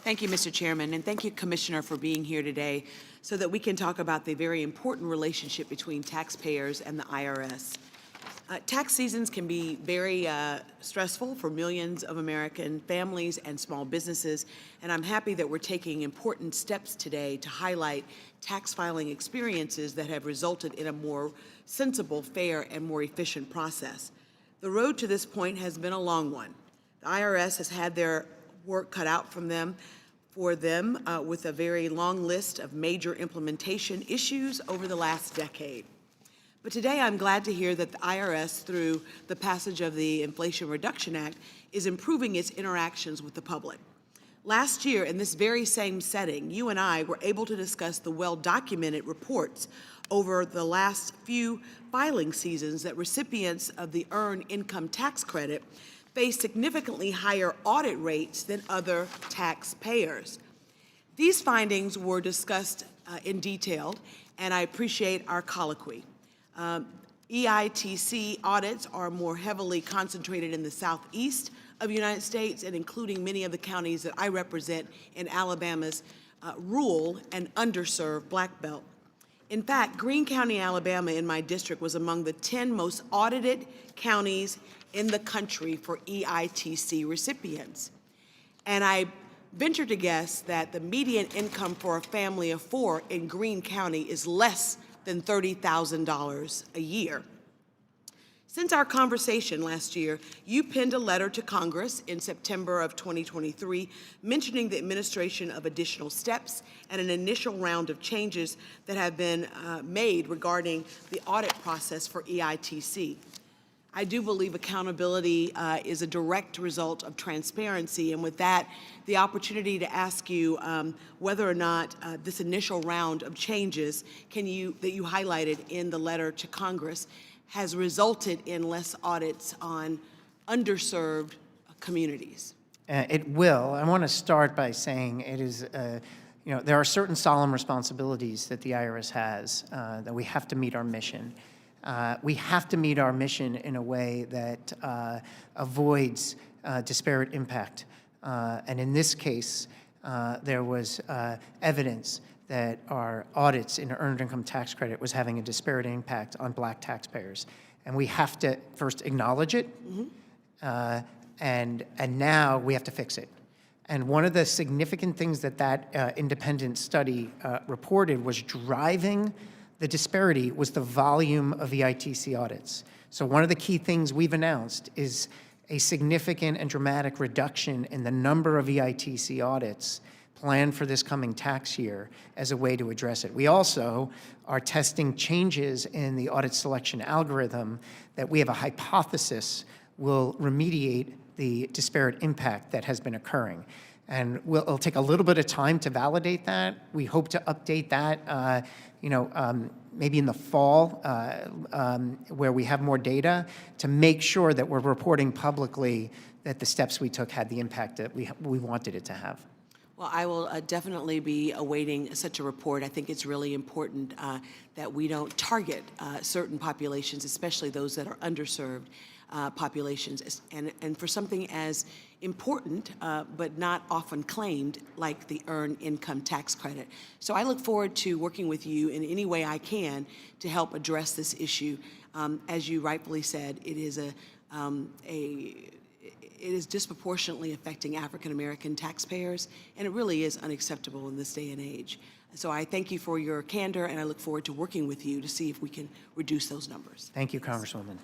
Thank you, Mr. Chairman, and thank you, Commissioner, for being here today so that we can talk about the very important relationship between taxpayers and the IRS. Tax seasons can be very stressful for millions of American families and small businesses, and I'm happy that we're taking important steps today to highlight tax filing experiences that have resulted in a more sensible, fair, and more efficient process. The road to this point has been a long one. The IRS has had their work cut out for them with a very long list of major implementation issues over the last decade. But today I'm glad to hear that the IRS, through the passage of the Inflation Reduction Act, is improving its interactions with the public. Last year, in this very same setting, you and I were able to discuss the well-documented reports over the last few filing seasons that recipients of the Earned Income Tax Credit face significantly higher audit rates than other taxpayers. These findings were discussed in detail, and I appreciate our colloquy. EITC audits are more heavily concentrated in the southeast of the United States and including many of the counties that I represent in Alabama's rural and underserved Black Belt. In fact, Greene County, Alabama, in my district, was among the 10 most audited counties in the country for EITC recipients. And I venture to guess that the median income for a family of 4 in Greene County is less than $30,000 a year. Since our conversation last year, you penned a letter to Congress in September of 2023 mentioning the administration of additional steps and an initial round of changes that have been made regarding the audit process for EITC. I do believe accountability is a direct result of transparency, and with that, the opportunity to ask you whether or not this initial round of changes that you highlighted in the letter to Congress has resulted in less audits on underserved communities. It will. I want to start by saying it is, there are certain solemn responsibilities that the IRS has that we have to meet our mission. We have to meet our mission in a way that avoids disparate impact. And in this case, there was evidence that our audits in Earned Income Tax Credit was having a disparate impact on Black taxpayers. And we have to first acknowledge it, and now we have to fix it. And one of the significant things that independent study reported was driving the disparity was the volume of EITC audits. So one of the key things we've announced is a significant and dramatic reduction in the number of EITC audits planned for this coming tax year as a way to address it. We also are testing changes in the audit selection algorithm that we have a hypothesis will remediate the disparate impact that has been occurring. And it'll take a little bit of time to validate that. We hope to update that, maybe in the fall, where we have more data to make sure that we're reporting publicly that the steps we took had the impact that we wanted it to have. Well, I will definitely be awaiting such a report. I think it's really important that we don't target certain populations, especially those that are underserved populations, and for something as important but not often claimed like the Earned Income Tax Credit. So I look forward to working with you in any way I can to help address this issue. As you rightfully said, it is disproportionately affecting African American taxpayers, and it really is unacceptable in this day and age. So I thank you for your candor, and I look forward to working with you to see if we can reduce those numbers. Thank you, Congresswoman.